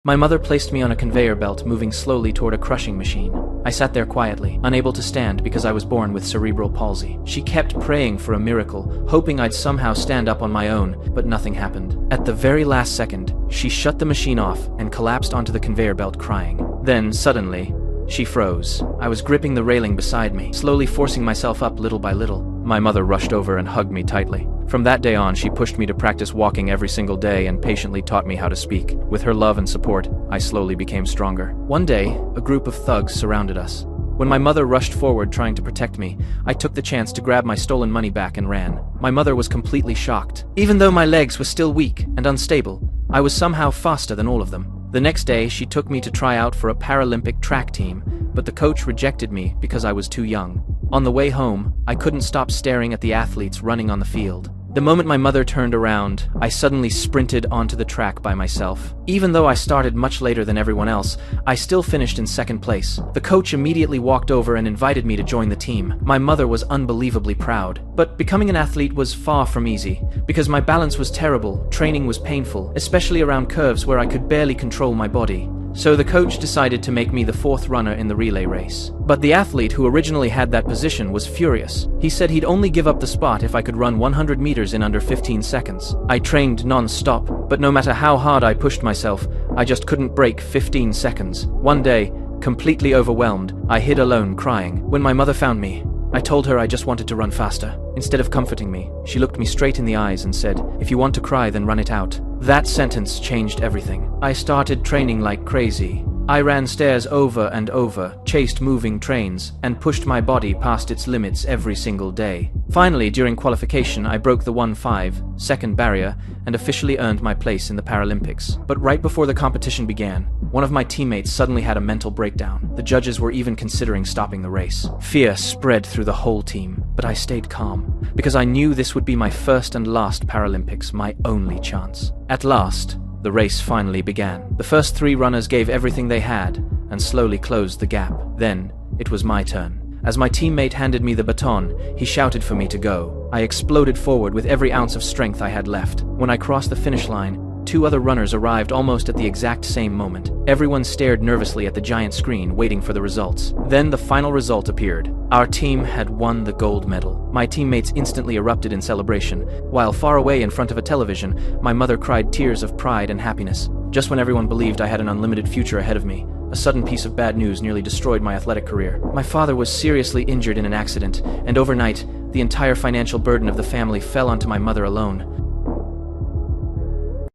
My mother placed me on a conveyor belt moving slowly toward a crushing machine. I sat there quietly, unable to stand because I was born with cerebral palsy. She kept praying for a miracle, hoping I'd somehow stand up on my own, but nothing happened. At the very last second, she shut the machine off and collapsed onto the conveyor belt crying. Then, suddenly, she froze. I was gripping the railing beside me, slowly forcing myself up little by little. My mother rushed over and hugged me tightly. From that day on, she pushed me to practice walking every single day and patiently taught me how to speak. With her love and support, I slowly became stronger. One day, a group of thugs surrounded us. When my mother rushed forward trying to protect me, I took the chance to grab my stolen money back and ran. My mother was completely shocked. Even though my legs were still weak and unstable, I was somehow faster than all of them. The next day, she took me to try out for a Paralympic track team, but the coach rejected me because I was too young. On the way home, I couldn't stop staring at the athletes running on the field. The moment my mother turned around, I suddenly sprinted onto the track by myself. Even though I started much later than everyone else, I still finished in second place. The coach immediately walked over and invited me to join the team. My mother was unbelievably proud. But becoming an athlete was far from easy. Because my balance was terrible, training was painful, especially around curves where I could barely control my body. So the coach decided to make me the fourth runner in the relay race. But the athlete who originally had that position was furious. He said he'd only give up the spot if I could run 100 meters in under 15 seconds. I trained non-stop, but no matter how hard I pushed myself, I just couldn't break 15 seconds. One day, completely overwhelmed, I hid alone crying. When my mother found me, I told her I just wanted to run faster. Instead of comforting me, she looked me straight in the eyes and said, "If you want to cry, then run it out." That sentence changed everything. I started training like crazy. I ran stairs over and over, chased moving trains, and pushed my body past its limits every single day. Finally, during qualification, I broke the 1:5 second barrier and officially earned my place in the Paralympics. But right before the competition began, one of my teammates suddenly had a mental breakdown. The judges were even considering stopping the race. Fear spread through the whole team, but I stayed calm, because I knew this would be my first and last Paralympics, my only chance. At last, the race finally began. The first 3 runners gave everything they had and slowly closed the gap. Then, it was my turn. As my teammate handed me the baton, he shouted for me to go. I exploded forward with every ounce of strength I had left. When I crossed the finish line, 2 other runners arrived almost at the exact same moment. Everyone stared nervously at the giant screen, waiting for the results. Then the final result appeared. Our team had won the gold medal. My teammates instantly erupted in celebration, while far away in front of a television, my mother cried tears of pride and happiness. Just when everyone believed I had an unlimited future ahead of me, a sudden piece of bad news nearly destroyed my athletic career. My father was seriously injured in an accident, and overnight, the entire financial burden of the family fell onto my mother alone.